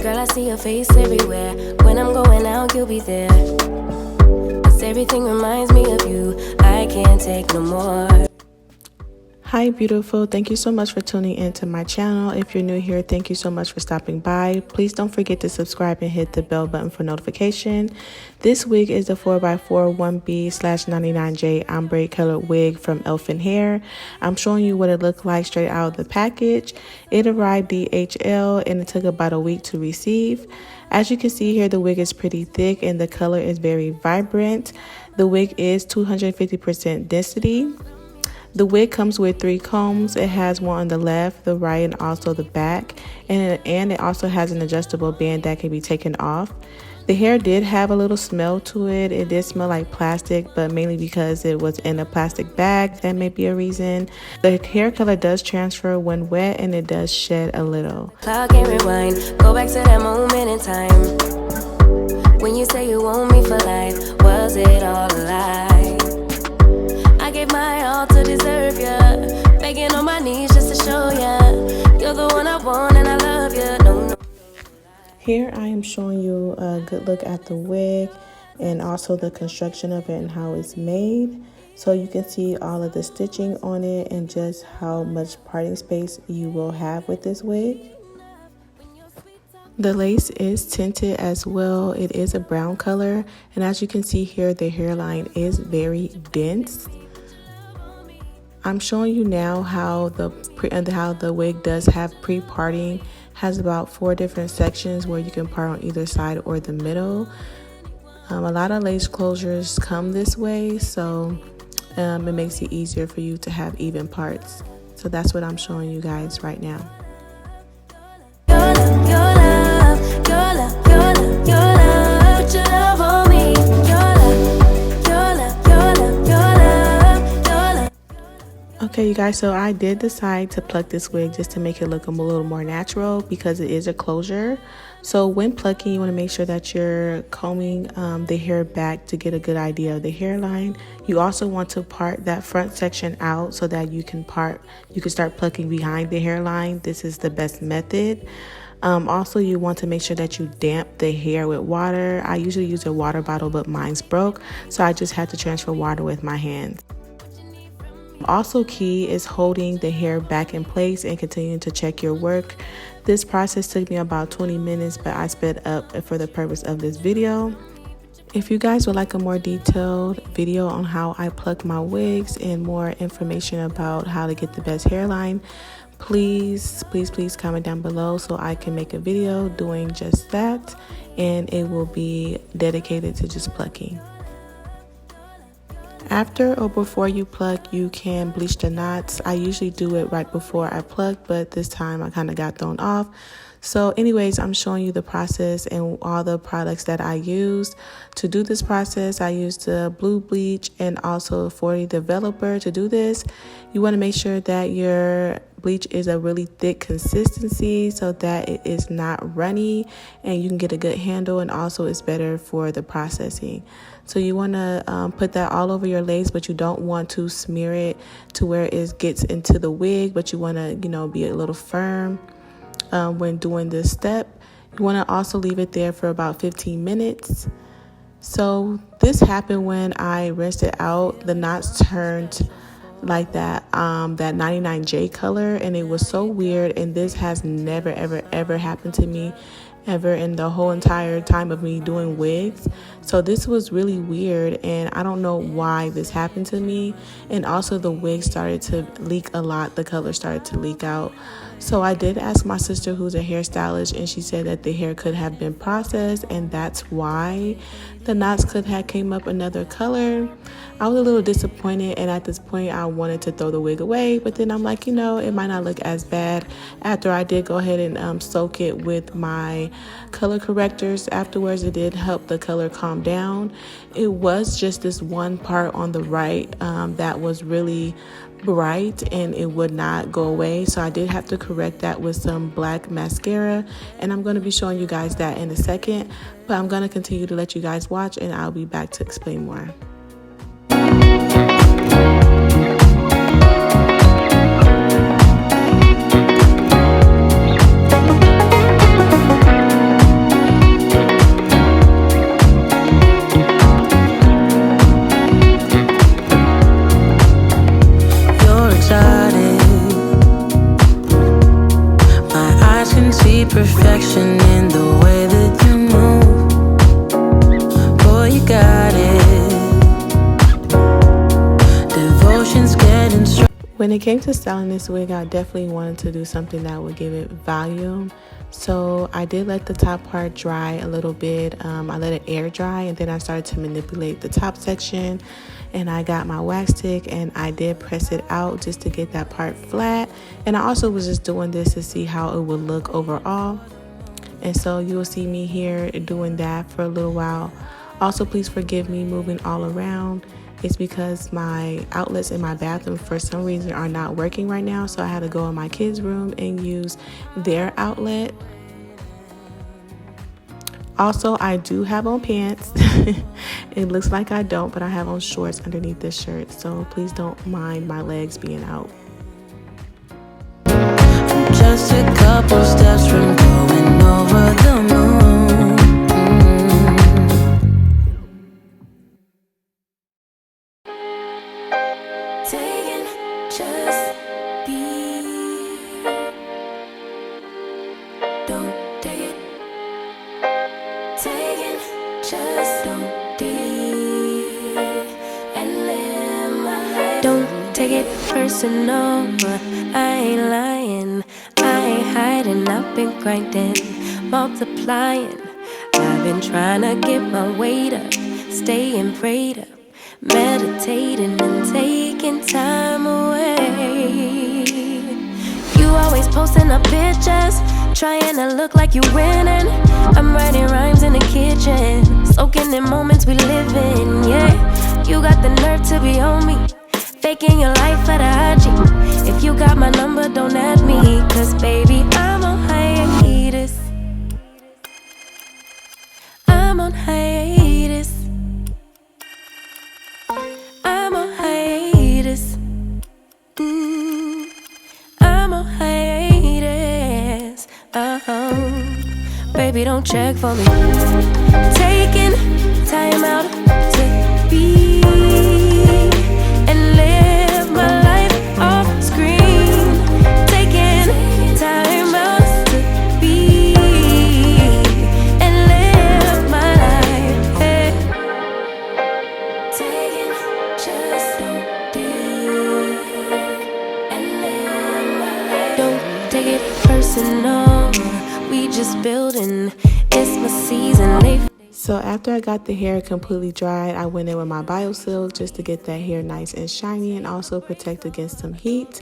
Girl, I see your face everywhere. When I'm going out, you'll be there. 'Cause everything reminds me of you. I can't take no more. Hi beautiful, thank you so much for tuning into my channel. If you're new here, thank you so much for stopping by. Please don't forget to subscribe and hit the bell button for notification. This wig is the 4x4 1B/99J ombre colored wig from Elfin Hair. I'm showing you what it looked like straight out of the package. It arrived DHL and it took about a week to receive. As you can see here, the wig is pretty thick and the color is very vibrant. The wig is 250% density. The wig comes with 3 combs. It has one on the left, the right, and also the back. And it also has an adjustable band that can be taken off. The hair did have a little smell to it. It did smell like plastic, but mainly because it was in a plastic bag. That may be a reason. The hair color does transfer when wet and it does shed a little. Clock and rewind, go back to that moment in time. When you say you want me for life, was it all a lie? I gave my all to deserve ya, begging on my knees just to show ya, you're the one I want and I love ya. No. Here I am showing you a good look at the wig and also the construction of it and how it's made. So you can see all of the stitching on it and just how much parting space you will have with this wig. The lace is tinted as well. It is a brown color, and as you can see here, the hairline is very dense. I'm showing you now how the wig does have pre-parting. Has about 4 different sections where you can part on either side or the middle. A lot of lace closures come this way, so it makes it easier for you to have even parts. So that's what I'm showing you guys right now. Okay, you guys, so I did decide to pluck this wig just to make it look a little more natural because it is a closure. So when plucking, you want to make sure that you're combing the hair back to get a good idea of the hairline. You also want to part that front section out so that you can start plucking behind the hairline. This is the best method. Also, you want to make sure that you damp the hair with water. I usually use a water bottle, but mine's broke, so I just had to transfer water with my hands. Also key is holding the hair back in place and continuing to check your work. This process took me about 20 minutes, but I sped up for the purpose of this video. If you guys would like a more detailed video on how I pluck my wigs and more information about how to get the best hairline, please comment down below so I can make a video doing just that, and it will be dedicated to just plucking. After or before you pluck, you can bleach the knots. I usually do it right before I pluck, but this time I kind of got thrown off. So anyways, I'm showing you the process and all the products that I used to do this process. I used the blue bleach and also 40 developer to do this. You want to make sure that your bleach is a really thick consistency so that it is not runny and you can get a good handle, and also it's better for the processing. So you want to put that all over your lace, but you don't want to smear it to where it gets into the wig, but you want to, be a little firm when doing this step. You want to also leave it there for about 15 minutes. So this happened when I rinsed it out. The knots turned like that 99J color, and it was so weird, and this has never ever happened to me ever in the whole entire time of me doing wigs. So this was really weird, and I don't know why this happened to me. And also the wig started to leak a lot. The color started to leak out. So I did ask my sister, who's a hairstylist, and she said that the hair could have been processed, and that's why the knots could have came up another color. I was a little disappointed, and at this point I wanted to throw the wig away, but then I'm like, it might not look as bad. After I did go ahead and soak it with my color correctors afterwards, it did help the color calm down. It was just this one part on the right that was really bright and it would not go away, so I did have to correct that with some black mascara, and I'm going to be showing you guys that in a second, but I'm going to continue to let you guys watch and I'll be back to explain more. see perfection in the way that you move. Boy, you got it. Devotion's getting strong. When it came to styling this wig, I definitely wanted to do something that would give it volume. So I did let the top part dry a little bit. I let it air dry, and then I started to manipulate the top section. And I got my wax stick and I did press it out just to get that part flat. And I also was just doing this to see how it would look overall. And so you will see me here doing that for a little while. Also, please forgive me moving all around. It's because my outlets in my bathroom for some reason are not working right now, so I had to go in my kids' room and use their outlet. Also, I do have on pants. It looks like I don't, but I have on shorts underneath this shirt, so please don't mind my legs being out. Just a couple steps from going over the moon. Taking just be. Don't take it. Taking just don't be. And live my life. Don't take it personal. I ain't lying. I ain't hiding. I've been grinding, multiplying. I've been trying to get my weight up, staying prayed up, meditating and taking time away. You always posting up pictures, trying to look like you winning. I'm writing rhymes in the kitchen, soaking in moments we live in. Yeah, you got the nerve to be on me, faking your life for the IG. If you got my number, don't add me, cause baby, I'm on hiatus. I'm on hiatus. I'm on hiatus. I'm on hiatus. Baby, don't check for me. Taking time out to be and live my life off screen. Taking time out to be and live my life. Hey. Taking just don't be and live my life. Don't take it personal. We just building. It's my season. So after I got the hair completely dried, I went in with my BioSilk just to get that hair nice and shiny and also protect against some heat.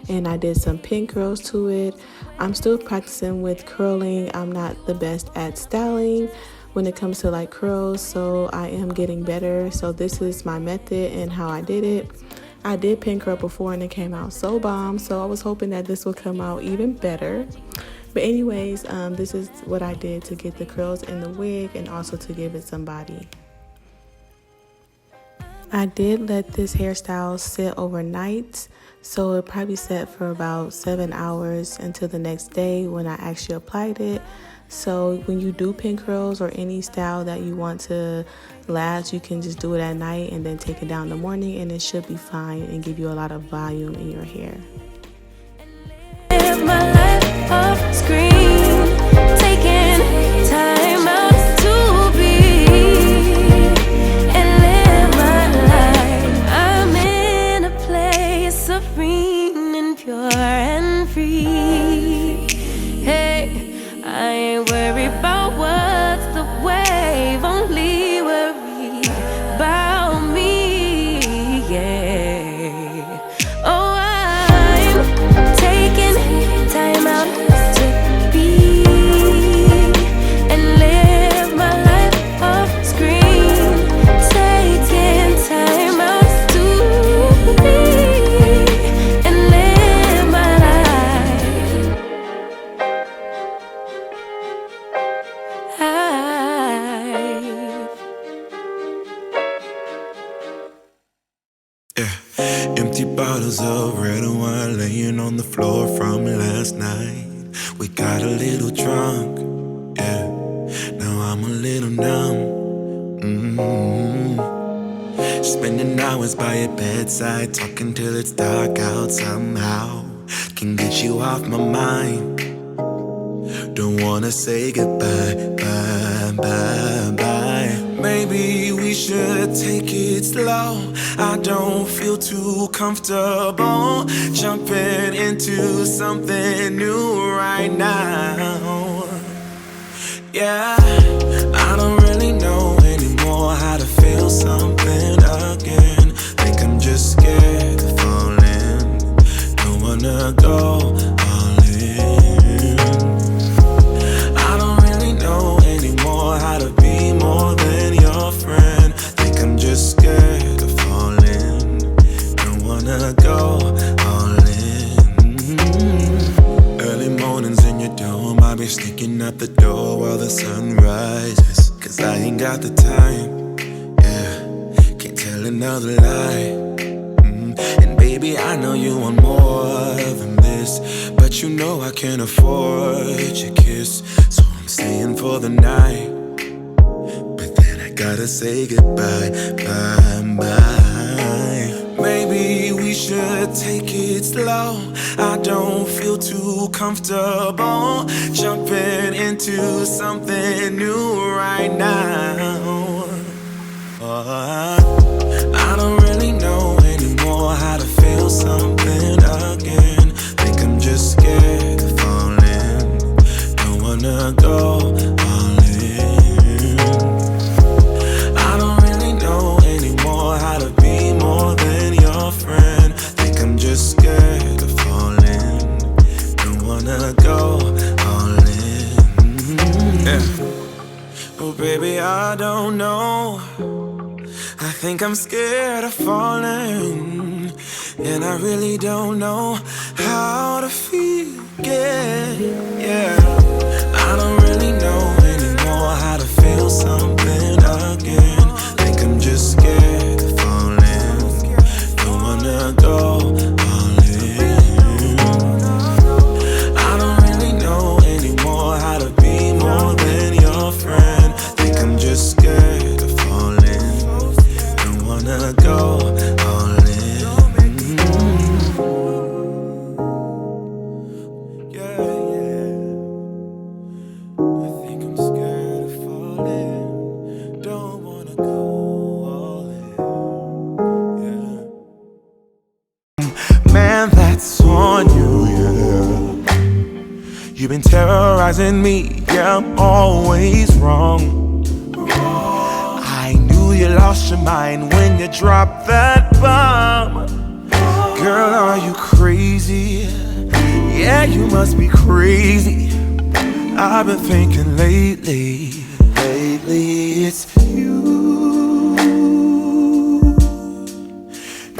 And I did some pin curls to it. I'm still practicing with curling. I'm not the best at styling when it comes to like curls, so I am getting better. So this is my method and how I did it. I did pin curl before and it came out so bomb, so I was hoping that this would come out even better. But anyways, this is what I did to get the curls in the wig and also to give it some body. I did let this hairstyle sit overnight, so it probably sat for about 7 hours until the next day when I actually applied it. So when you do pin curls or any style that you want to last, you can just do it at night and then take it down in the morning, and it should be fine and give you a lot of volume in your hair. Live my life off screen, taking time out to be and live my life. I'm in a place serene and pure and free. Hey, I ain't worried about what's the wave, only worry about me. Yeah. Oh, I'm taking time out to be and live my life off screen. Taking time out to be and live my life. Yeah. Empty bottles of red wine laying on the floor from last night. We got a little drunk, yeah. Now I'm a little numb. Spending hours by your bedside, talking till it's dark out somehow. Can get you off my mind. don't wanna say goodbye, bye, bye, bye. Maybe we should take it slow. I don't feel too comfortable jumping into something new right now. Yeah, I don't really know anymore how to feel something again. Think I'm just scared of falling. Don't wanna go all in. I don't really know anymore how to be more than your friend. Think I'm just scared of falling. Don't wanna go all in. Early mornings in your dome, I be sneaking out the door while the sun rises. Cause I ain't got the time, yeah, can't tell another lie. And baby, I know you want more than this, but you know I can't afford your kiss. So I'm staying for the night, but then I gotta say goodbye, bye, bye. Maybe we should take it slow. I don't feel too comfortable jumping into something new right now. I don't really know anymore how to feel something again. Think I'm just scared of falling. Don't wanna go all in. I don't really know anymore how to be more than your friend. Think I'm just scared of falling. Don't wanna go all in. Yeah. Oh baby, I don't know. I think I'm scared of falling, and I really don't know how to feel again. Yeah, I don't really know anymore how to feel something again. Think I'm just scared of falling. Don't wanna go all in. I don't really know anymore how to be more than your friend. Think I'm just scared of falling. Don't wanna go all in. Yeah, yeah. I think I'm scared of falling. Don't wanna go all in. Yeah. Man, that's on you, yeah. You've been terrorizing me, yeah, I'm always wrong. I knew you lost your mind when you dropped that bomb. Girl, are you crazy? Yeah, you must be crazy. I've been thinking lately it's you.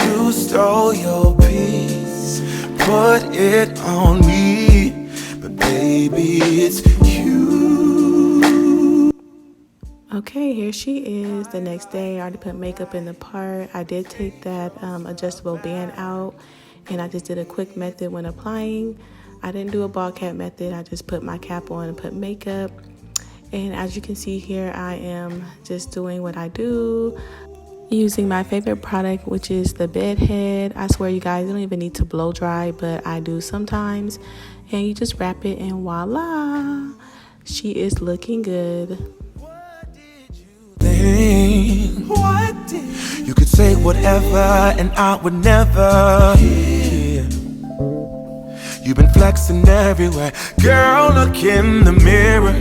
You stole your peace, put it on me, but baby, it's you. Okay, here she is the next day. I already put makeup in the part. I did take that adjustable band out, and I just did a quick method when applying. I didn't do a ball cap method. I just put my cap on and put makeup. And as you can see here, I am just doing what I do, using my favorite product, which is the bed head. I swear you guys, you don't even need to blow dry, but I do sometimes. And you just wrap it and voila, she is looking good. What did you could say whatever and I would never hear. You've been flexing everywhere. Girl, look in the mirror.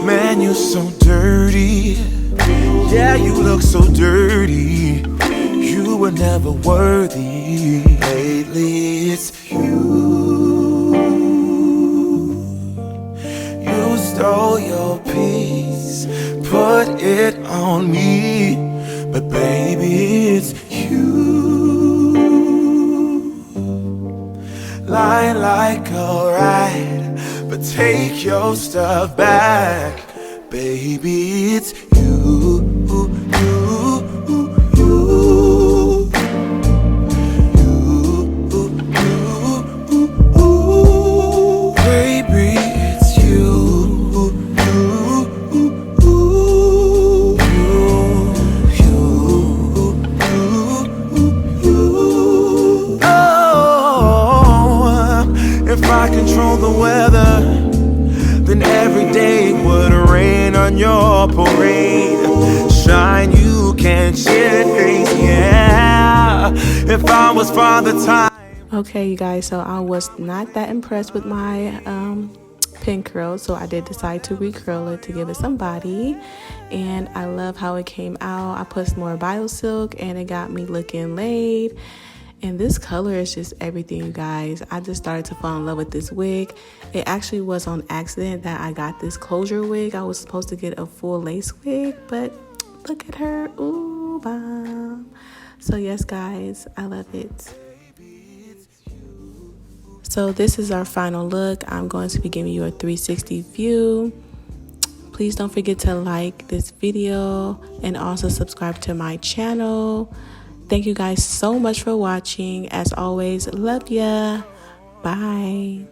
Man, you so dirty. Yeah, you look so dirty. You were never worthy. Lately it's you. You stole your peace, put it on me, but baby, it's you. Lie like a ride, but take your stuff back, baby, it's you. If I control the weather, run your parade. Shine, you can shade, yeah. If I was Father Time. Okay, you guys, so I was not that impressed with my pin curl, so I did decide to recurl it to give it some body, and I love how it came out. I put some more BioSilk and it got me looking laid, and this color is just everything, you guys. I just started to fall in love with this wig. It actually was on accident that I got this closure wig. I was supposed to get a full lace wig, but look at her, ooh, bomb. So yes, guys, I love it. So this is our final look. I'm going to be giving you a 360 view. Please don't forget to like this video and also subscribe to my channel. Thank you guys so much for watching. As always, love ya. Bye.